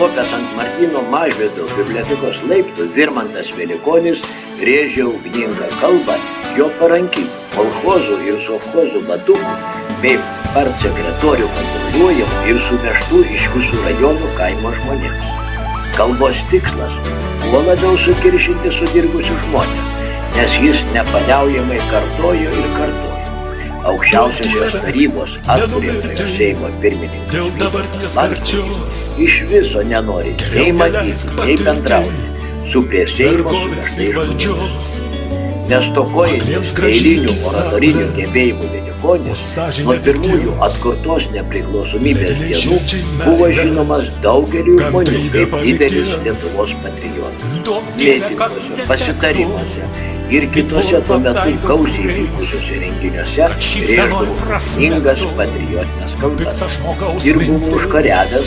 Užkopęs ant Martyno Mažvydo bibliotekos laiptų Virmantas Velikonis rėžė ugningą kalbą jo paranky kolchozų ir sovchozų vadukų bei partsekretorių kontroliuojamų ir suvežtų iš visų rajonų kaimo žmonėms. Kalbos tikslas buvo labiau sukiršinti sudirgusius žmonės, nes jis nepaliaujamai kartojo ir kartojo. Aukščiausiosios tarybos atkuriamojo Seimo pirmininkas Landsbergis iš viso nenori nei matyti, nei bendrauti su prie Seimo suvežtais žmonėmis. Nestokojantis eilinių oratorinių gebėjimų Velikonis nuo pirmųjų atkurtos nepriklausomybės dienų buvo žinomas daugeliui žmonių kaip didelis Lietuvos patriotas. Mėtymuose, pasitarimuose ir kitose tuo metu gausiai vykusiuose renginiuose rėždavo knygas patriotinės kalbas ir buvo užkariavęs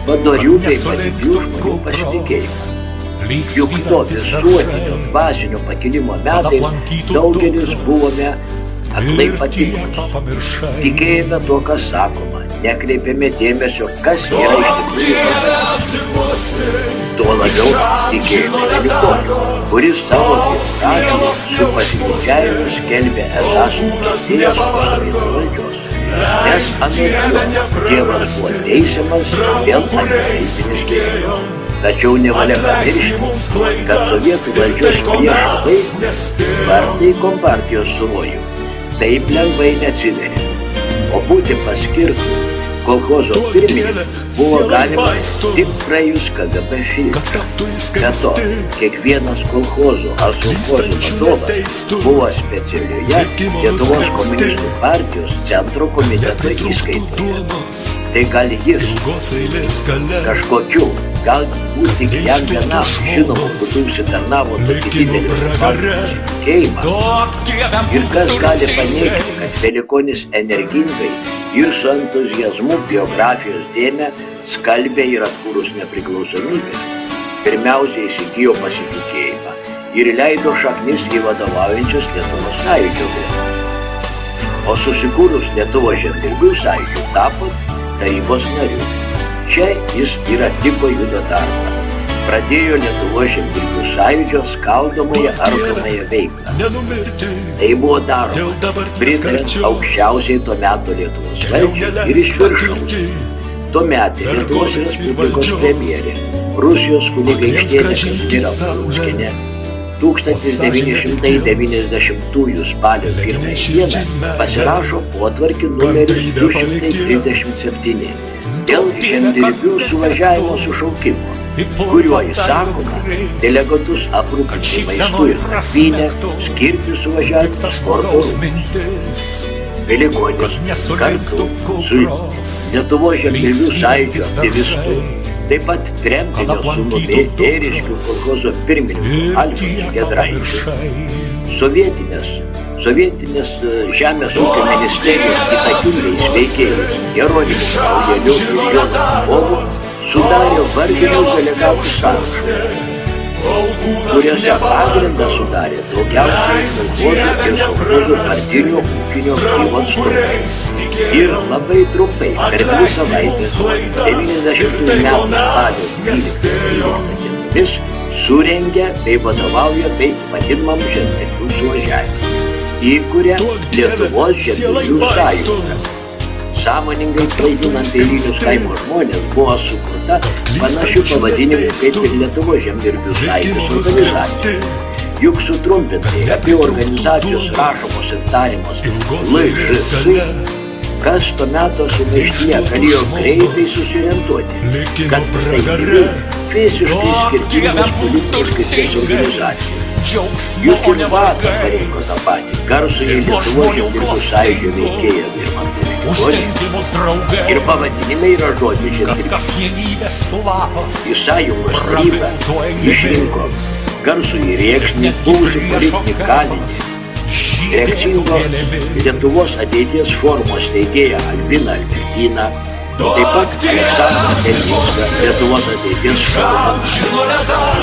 padorių bei patiklių žmonių pasitikėjimą. Juk to visuotinio dvasinio pakilimo metais daugelis buvome aklai patikros. Tikėjome tuo, kas sakoma, nekreipėme dėmesio, kas yra iš tikrųjų. Tuo labiau tikėjome Velikoniu, kuris savo biografijai su pasididžiavimu skelbė esąs nukentėjęs pasaulio valdžios. Nes anot jo Dievas buvo teisiamas dėl antikristinių skirtumų. Tačiau nevalia pamiršti, kad sovietų valdžios priešai vartai kompartijos suvojų taip lengvai neatsiveria, o būti paskirtų kolchozo pirmininku buvo galima tik praėjus KGB filtrą. Be to, kiekvienas kolchozo ar sovchozo vadovas buvo specialioje Lietuvos komunistų partijos centro komiteto įskaitoje. Tai gal jis kažkokiu, galbūt tik jam vienam žinomu būdu užsitarnavo tokį didelį partijos tikėjimą. Ir kas gali paneigti, kad Velikonis energingai ir su entuziazmu biografijos dėmę skalbė ir atkūrus nepriklausomybę. Pirmiausia įsigijo pasitikėjimą ir leido šaknis į vadovaujančius Lietuvos sąjūdžio gretas. O susikūrus Lietuvos žemdirbių sąjūdžiu tapo tarybos nariu. Čia jis ir atliko judo darbą. Pradėjo Lietuvos žemdirbių sąjūdžio skaldomąją ardomąją veiklą. Tai buvo daroma pritariant aukščiausiai to meto Lietuvos valdžiai ir iš viršaus. Tuometė Lietuvos Respublikos premjerė, Rusijos kunigaikštienė Kazimiera Prunskienė 1990 spalio 1 dieną pasirašo potvarkį numeris 237 dėl žemdirbių suvažiavimo sušaukimo, kuriuo įsakoma delegatus aprūpinti maistu ir nakvynę, skirti suvažiavimą sporto rūmus. Velikonis kartu su Lietuvos žemdirbių sąjūdžio aktyvistu, taip pat tremtinio sūnumi Ėriškių kolchozo pirmininku Algirdu Giedraičiu, sovietinės žemės ūkio ministerijos įtakingais veikėjais Jeronimu Kraujeliu ir Jonu Popovu sudarė vardinius delegatų sąrašą, kuriuose pagrindą sudarė daugiausiai kolchozų ir sovchozų partinių ūkinio aktyvo atstovai. Ir labai trumpai per 2 savaitės 90 metų spalio 12 dienomis surengė bei vadovauja bei vadinamam žemdirbių suvažiavimui. Įkuria Lietuvos žemdirbių sąjungą. Sąmoningai klaidinant eilinius kaimo žmonės buvo sukurta panašių pavadinimų kaip ir Lietuvos žemdirbių sąjungos organizacija. Juk sutrumpintai apie organizacijos rašomos ir tariamos LŽS, kas to meto sumaištyje galėjo greitai susiorientuoti, kad tai dvi visiškai skirtingos politinės krypties organizacijos. Juk ir vakar parinko tą patį garsųjį Lietuvos žemdirbių sąjūdžio veikėją Virmantą Velikonį ir pavadinimai yra žodžiai žemdirbys. Į sąjungos tarybą išrinko garsųjį Rėksnį, buvusį politinį kalinį, reakcingo Lietuvos ateities formos steigėją Albiną Albertiną, taip pat Aleksandrą Terlinską, Lietuvos ateities šalą.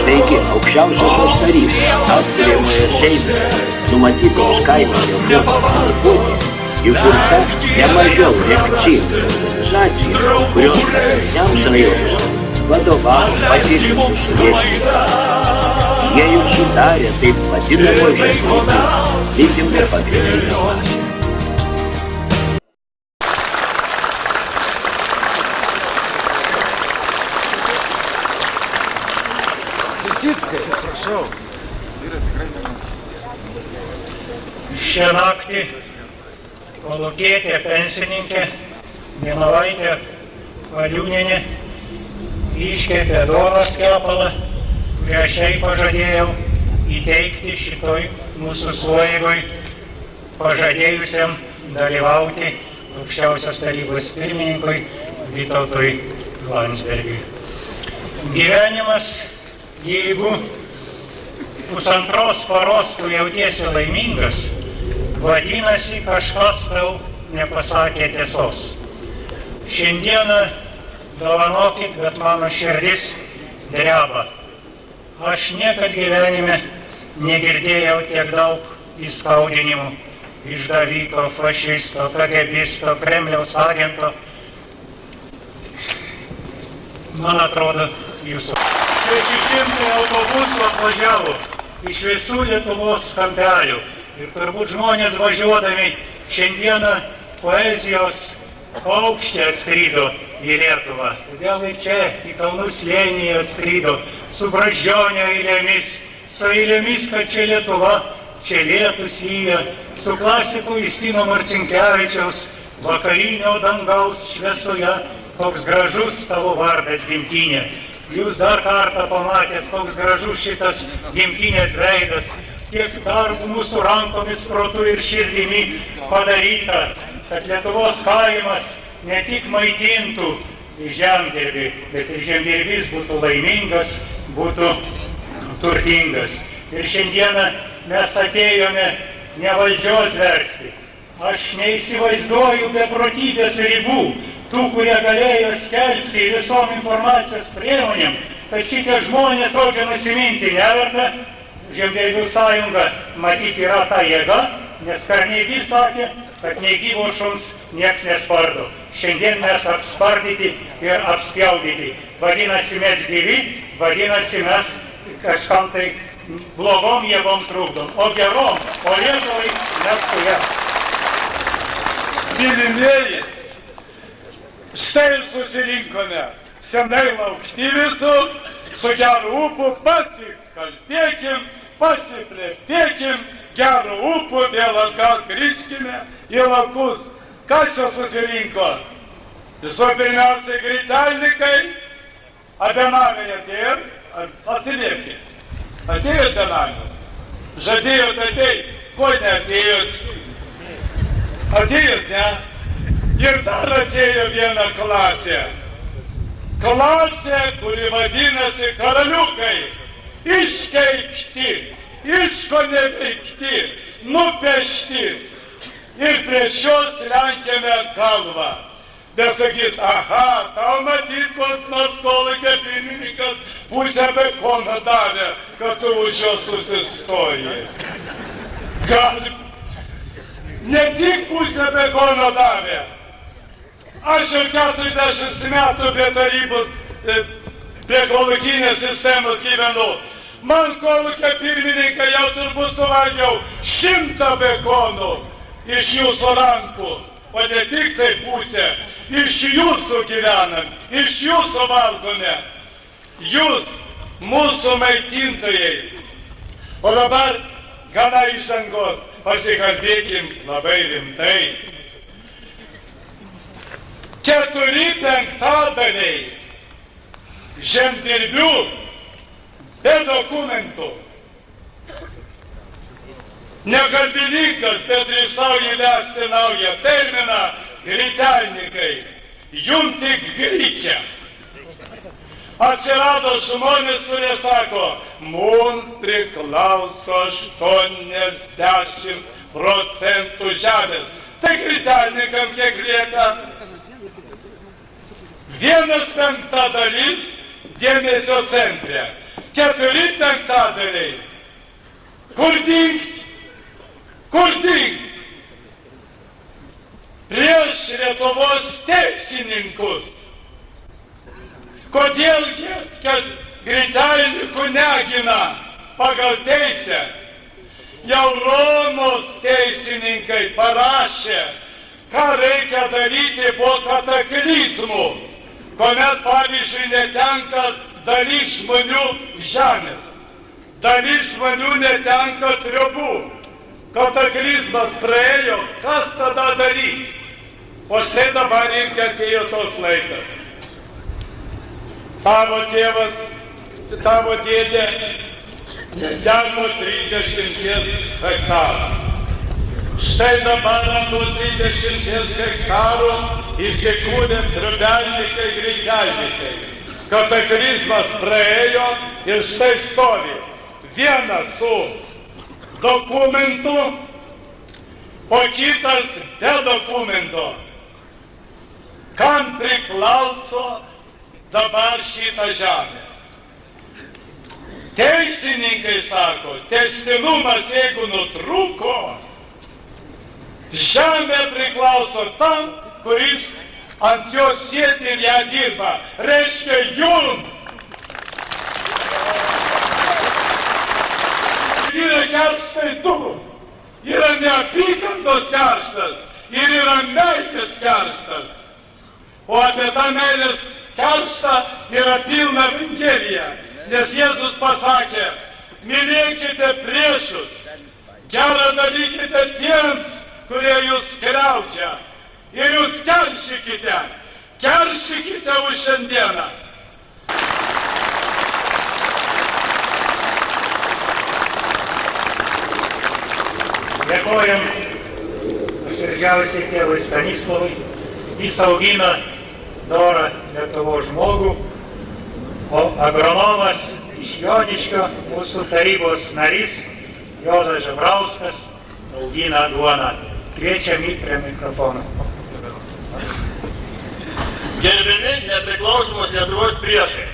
Taigi, aukščiausiosios tarybos atkuriamoje Seime numatytos kaimo reformos laikotarpiu įkurta ne mažiau reakcinga organizacija, kurios pagrindiniams rajonams vadovavo patyrus sovietinius. Jie jau sudarė taip vadinamo žemdirbių lyginimo pagrindinę masę. Šią naktį kolūkietė pensininkė Genovaitė Valiūnienė iškepė duonos kepalą, kurią šiai pažadėjau įteikti šitoj mūsų sueigoj pažadėjusiam dalyvauti aukščiausios tarybos pirmininkui Vytautui Landsbergiui. Gyvenimas, jeigu pusantros paros tu jautiesi laimingas, vadinasi, kažkas tau nepasakė tiesos. Šiandieną, dovanokit, bet mano širdis dreba. Aš niekad gyvenime negirdėjau tiek daug įskaudinimų išdaviko, fašisto, KGBisto, Kremliaus agento. Man atrodo, jūsų. 600 autobusų atvažiavo iš visų Lietuvos kampelių. Ir turbūt žmonės važiuodami šiandieną poezijos aukštį atskrido į Lietuvą. Todėl ir čia į Kalnų slėnį atskrido su brazdžionio eilėmis, su eilėmis, kad čia Lietuva, čia lietus lyja, su klasiku Justino Marcinkevičiaus vakarinio dangaus šviesoje, koks gražus tavo vardas gimtinė. Jūs dar kartą pamatėt, koks gražus šitas gimtinės veidas, kiek darbų mūsų rankomis, protu ir širdimi padaryta, kad Lietuvos kaimas ne tik maitintų žemdirbį, bet ir žemdirbys būtų laimingas, būtų turtingas. Ir šiandieną mes atėjome ne valdžios versti. Aš neįsivaizduoju beprotybės ribų, tų, kurie galėjo skelbti visom informacijos priemonėm, kad šitie žmonės audžia nusiminti neverta. Žemdirbių sąjunga matyti yra ta jėga, nes Karneigys sakė, kad nei gyvo šuns nieks nespardo. Šiandien mes apspardyti ir apspjaudyti. Vadinasi, mes gyvi, vadinasi, mes kažkam tai blogom jėgom trukdom, o gerom, o Lietuvai mes su ją. Mylimieji, štai susirinkome senai laukti visų, su geru ūpu pasikalbėkim, pasiplėpėkim, geru ūpu vėl atgal grįžkime į laukus. Kas čia susirinko? Visų pirmiausiai gritelnikai, abenamiai atėjot, atsiliepkit. Atėjot benamiai? Žadėjot ateit, ko neatėjot? Atėjot, ne? Ir dar atėjo viena klasė. Klasė, kuri vadinasi karaliukai. Iškeikti, iškoneveikti, nupešti. Ir prieš šios lenkėme galvą. Bet sakys, aha, tau matyt, kos nors kolūkio pirmininkas pusę bekono davė, kad tu už jo susistojai. Gal ne tik pusę bekono davė. Aš jau 40 metų prie tarybos, prie kolūkinės sistemos gyvenu. Man kolūkio pirmininkai jau turbūt suvalgiau 100 bekonų iš jūsų rankų. O ne tik tai pusė, iš jūsų gyvenam, iš jūsų valgome. Jūs, mūsų maitintojai. O dabar gana įžangos, pasikalbėkim labai rimtai. 4/5 žemdirbių be dokumentų. Nekalbininkas, bet drįsau įvesti naują terminą, gritelnikai, jum tik gryčia. Atsirado žmonės, kurie sako, mums priklauso 80% žemės. Tai gritelnikam kiek lieka? 1/5 dėmesio centre, 4/5. Kur dingt? Kur dingt? Prieš Lietuvos teisininkus. Kodėlgi, kad Gritaininkų negina pagal teisę? Jau Romos teisininkai parašė, ką reikia daryti po kataklizmų, kuomet, pavyzdžiui, netenka dalis žmonių žemės, dalis žmonių netenka triobų. Kataklizmas praėjo, kas tada daryti? O štai dabar irgi atėjo tos laikas. Tavo tėvas, tavo dėdė neteko 30 hektarų. Štai dabar ant 30 hektarų įsikūrė Trubelnikai, Gritainikai. Kataklizmas praėjo ir štai stovi vienas su dokumentu, o kitas be dokumento. Kam priklauso dabar šitą žemę? Teisininkai sako, tęstinumas jeigu nutrūko, žemė priklauso tam, kuris ant jos sėdi ir ją dirba. Reiškia jums. Yra kerstai du. Yra neapykantos kerštas ir yra meilės kerštas. O apie tą meilės kerštą yra pilna Evangelija. Nes Jėzus pasakė, mylėkite priešus, gerą darykite tiems, kurie jūs skriaudžia. Ir jūs keršykite už šiandieną. Dėkojam nuoširdžiausiai tėvui Stanislavui. Jis augina dorą Lietuvos žmogų, o agronomas iš Joniškio, mūsų tarybos narys Juozas Žebrauskas, augina duoną. Kviečiami prie mikrofono. Gerbiami nepriklausomos Lietuvos priešai.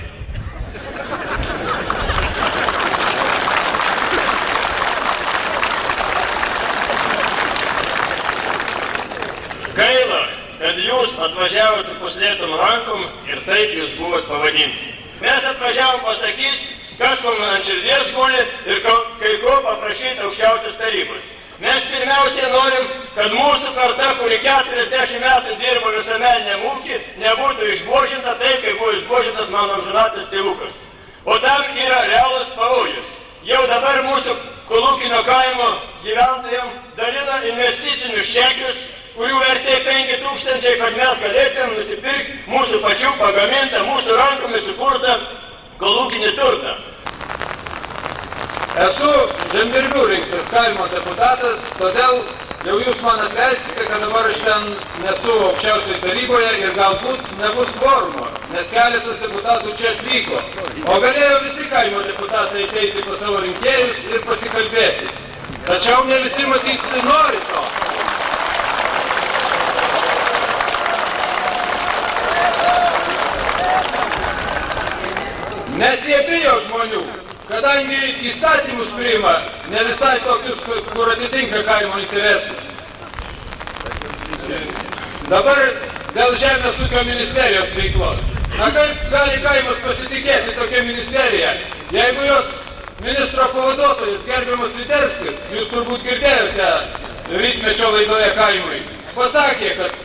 Gaila, kad jūs atvažiavote puslėtom rankom ir taip jūs buvot pavadinti. Mes atvažiavom pasakyti, kas mums ant širdies guli ir kai ko paprašyti aukščiausios tarybos. Mes pirmiausiai norim, kad mūsų karta, kuri 40 metų dirbo visuomeniniam ūkį, nebūtų išbožinta taip, kaip buvo išbožintas mano amžinatis tėvukas. O tam yra realus pavojus. Jau dabar mūsų kolūkinio kaimo gyventojams dalina investicinius čekius, kurių vertė 5000, kad mes galėtume nusipirkti mūsų pačių pagamintą, mūsų rankomis sukurtą kolūkinį turtą. Esu žemdirbių rinktas kaimo deputatas, todėl jau jūs man atleiskite, kad dabar aš ten nesu aukščiausioje taryboje ir galbūt nebus kvorumo, nes keletas deputatų čia atvyko. O galėjo visi kaimo deputatai ateiti pas savo rinkėjus ir pasikalbėti. Tačiau ne visi matyti nori to. Nes jie bijo žmonių. Kadangi įstatymus priima ne visai tokius, kur atitinka kaimo interesus. Dabar dėl Žemės ūkio ministerijos veiklos. Na kaip gali kaimas pasitikėti tokia ministerija, jeigu jos ministro pavaduotojas gerbiamas Viterskis, jūs turbūt girdėjote rytmečio laidoje kaimui, pasakė, kad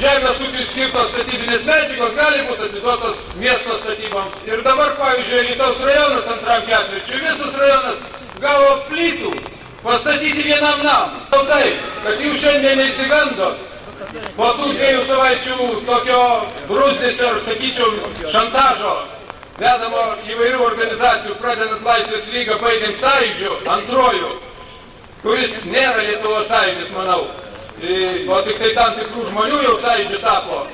žemės ūkiui skirtos statybinės medžiagos gali būti atiduotos miesto statyboms. Ir dabar, pavyzdžiui, Alytaus rajonas antram ketvirčiui, visas rajonas gavo plytų pastatyti vienam namui. Taip, kad jūs šiandien neįsigandot po tų 2 savaičių tokio bruzdesio, ar sakyčiau, šantažo vedamo įvairių organizacijų, pradedant Laisvės lygą, baigiant Sąjūdžiu, antruoju, kuris nėra Lietuvos sąjūdis, manau. O tik tai tam tikrų žmonių jau Sąjūdžiu tapo.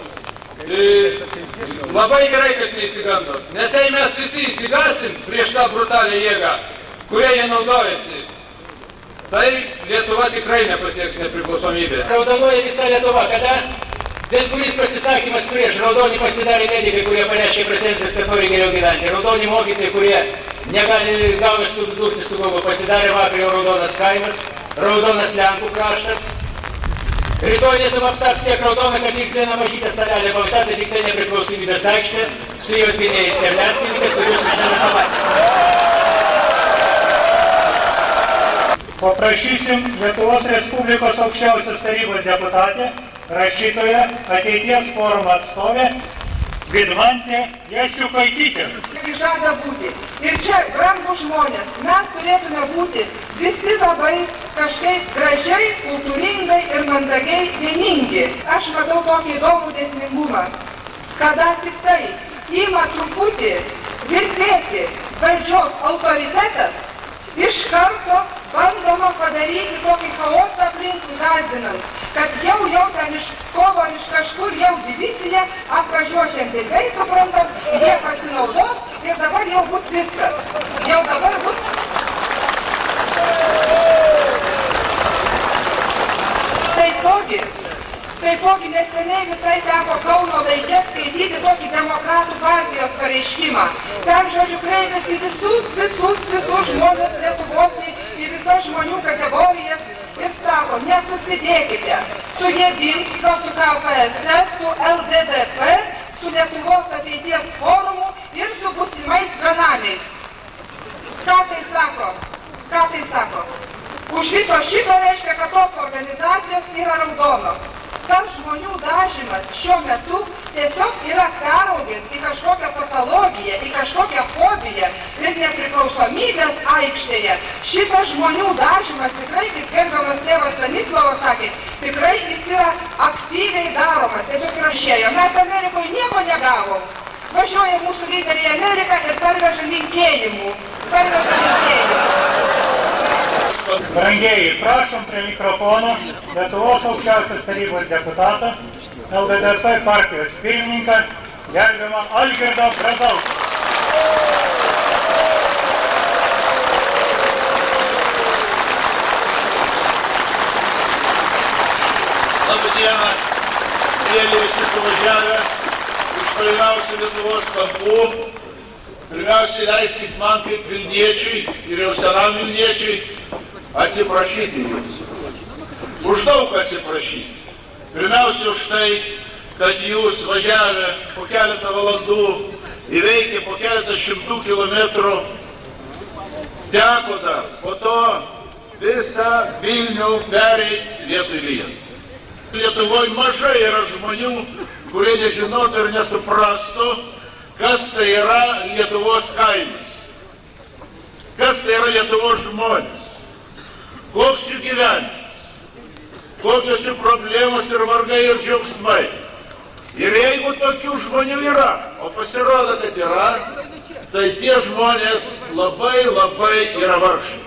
Labai gerai, kad neįsigandot. Nes jei mes visi įsigasim prieš tą brutalią jėgą, kurie jie naudojasi, tai Lietuva tikrai nepasieks nepriklausomybės. Raudonuoja visa Lietuva, kada bet kuris pasisakymas prieš, raudoni pasidarė medikai, kurie pareiškė pretenzijas, kad nori geriau gyventi. Raudoni mokytojai, kurie negali gauti sudurti su galvu, pasidarė vakar jau raudonas kaimas, raudonas Lenkų kraštas. Rytoj Lietuva aptars tiek raudoną, kad tiksliną mažytę salelę bauta, tai tik tai nepriklausomybės aikštė su jos gynėjais Terleckininkas, kuriuos šiandien pamatė. Paprašysim Lietuvos Respublikos aukščiausios tarybos deputatę, rašytoją, ateities forumo atstovę, Vidmantė Jasiukaitytė. Žada būti. Ir čia, brangūs žmonės, mes turėtume būti visi labai kažkaip gražiai, kultūringai ir mandagiai vieningi. Aš matau tokį įdomų dėsningumą, kada tik tai ima truputį virpėti valdžios autoritetas, iš karto bandoma padaryti tokį chaosą aplinkui gąsdinant, kad jau ten iš kovo ar iš kažkur jau diviziją apvažiuos žemdirbiai, suprantam, jie pasinaudos ir dabar jau bus viskas. Jau dabar bus. Taipogi neseniai visai teko Kauno Laike skaityti tokį Demokratų partijos pareiškimą. Ten, žodžiu, kreipėsi visus žmonės Lietuvos, į visas žmonių kategorijas ir sako, nesusidėkite su Jedinsko, su KPSS, su LDDP, su Lietuvos ateities forumu ir su būsimais benamiais. Ką tai sako? Už viso šito reiškia, kad tos organizacijos yra raudonos. Tas žmonių dažymas šiuo metu tiesiog yra peraugęs į kažkokią patologiją, į kažkokią fobiją ir nepriklausomybės aikštėje. Šitas žmonių dažymas tikrai, kaip gerbiamas tėvas Stanislavas sakė, tikrai jis yra aktyviai daromas. Tiesiog yra išėjo. Mes Amerikoje nieko negavom. Važiuoja mūsų lyderiai į Ameriką ir parveža linkėjimų. Brangieji, prašom prie mikrofono Lietuvos aukščiausios tarybos deputatą, LDDP partijos pirmininką, gerbiamą Algirdą Brazauską. Labą dieną, mėly visi suvažiavę iš tolimiausių Lietuvos kampų. Pirmiausiai leiskit man kaip Vilniečiui ir jau senam Vilniečiui atsiprašyti jūs. Už daug atsiprašyti. Pirmiausia už tai, kad jūs važiavę po keletą valandų, įveikę po keletą šimtų kilometrų, teko dar po to visą Vilnių pereiti vietoj vietų. Lietuvoje mažai yra žmonių, kurie nežinotų ir nesuprastų, kas tai yra Lietuvos kaimas, kas tai yra Lietuvos žmonės, koks jų gyvenimas, kokios jų problemos ir vargai ir džiaugsmai. Ir jeigu tokių žmonių yra, o pasirodo, kad yra, tai tie žmonės labai yra vargšai.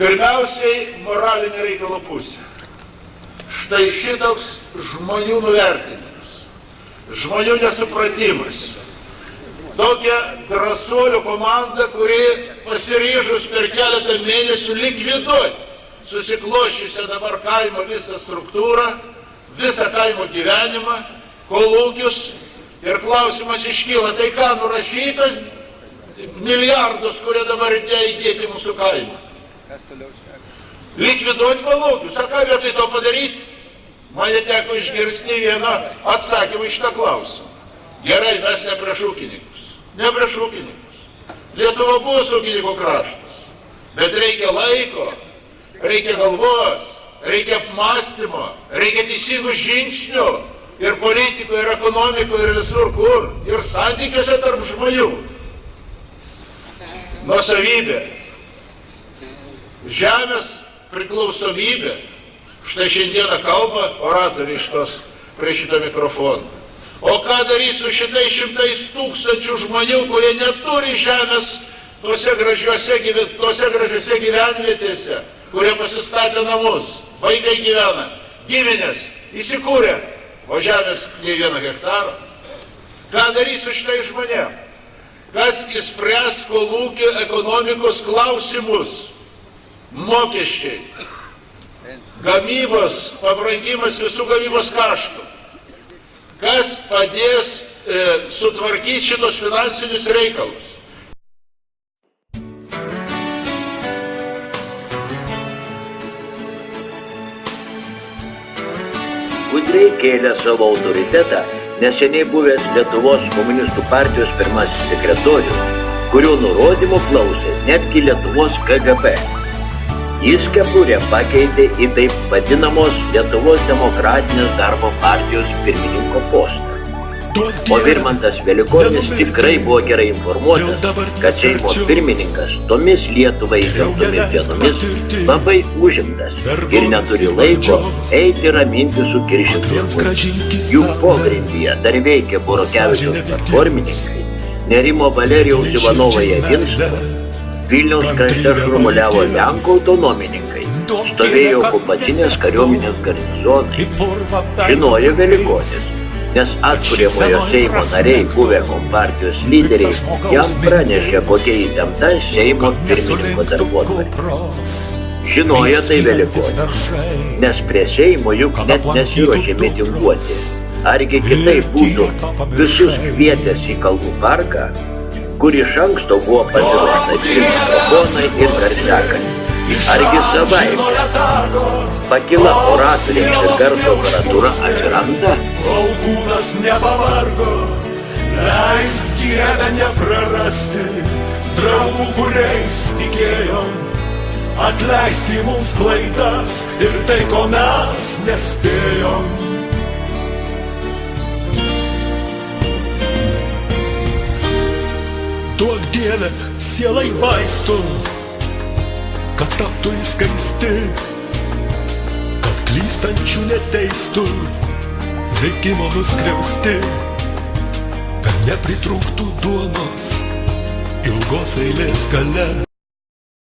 Pirmiausiai, moralinė reikalo pusė. Štai šitoks žmonių nuvertinimas, žmonių nesupratimas. Tokia drąsuolių komanda, kuri pasiryžus per keletą mėnesių likviduoti susikloščiusią dabar kaimo visą struktūrą, visą kaimo gyvenimą, kolūkius. Ir klausimas iškyla, tai ką nurašytas milijardus, kurie dabar įdėti mūsų kaimą? Likviduoti kolūkius, o ką vietoj to padaryti? Mane teko išgirsti vieną atsakymą iš tą klausimą. Gerai, mes ne prieš ūkininkus. Ne prieš ūkininkus. Lietuva buvo ūkininkų kraštas. Bet reikia laiko, reikia galvos, reikia apmąstymo, reikia teisingų žingsnių ir politikoje, ir ekonomikoje, ir visur kur. Ir santykiuose tarp žmonių. Nuosavybė. Žemės priklausomybė. Štai šiandieną kalba oratoriai prie šito mikrofono. O ką darys su šitais 100 tūkstančių žmonių, kurie neturi žemės tose gražiose gyvenvietėse, kurie pasistatė namus, vaikai gyvena, giminės, įsikūrė, o žemės nei 1 hektarą. Ką darys su šitais žmonėm? Kas išspręs kolūkio ekonomikos klausimus? Mokesčiai, gamybos, pabrangimas visų gamybos kaštų. Kas padės sutvarkyti šitos finansinius reikalus? gudriai kėlė savo autoritetą neseniai buvęs Lietuvos komunistų partijos pirmasis sekretorius, kurio nurodymų klausė netgi Lietuvos KGB. Jis kepurę pakeitė į taip vadinamos Lietuvos demokratinės darbo partijos pirmininko postą. O Virmantas Velikonis tikrai buvo gerai informuotas, kad Seimo pirmininkas tomis Lietuvai įgimtomis dienomis labai užimtas ir neturi laiko eiti raminti su kiršintumu. Juk pogrindyje dar veikė Burokevičiaus platformininkai, nerimo Valerijaus Ivanovo Jaginsko, Vilniaus krašte šurmuliavo Lenkų autonomininkai, stovėjo okupacinės kariuomenės garnizonai. Žinojo Velikonis, nes atkuriamojo Seimo nariai buvę kompartijos lyderiai jam pranešė, kokia įtempta Seimo pirmininko darbotvarkė. Žinojo tai Velikonis, nes prie Seimo juk net nesiruošė mitinguoti. Argi kitaip būtų visus kvietęs į Kalvų parką, kur iš anksto buvo pasiruošta mikrofonai ir garsiakalbiai. Argi savaime pakila oratoriams ir garso aparatūra atsiranda? Kol kūnas nepavargo, leisk Dieve neprarasti draugų, kuriais tikėjom. Atleisk į mums klaidas ir tai, ko mes nespėjom. Duok Dieve sielai vaistų, kad taptų įskaisti, kad klystančių neteistų, likimo nuskriausti, kad nepritrūktų duonos ilgos eilės gale.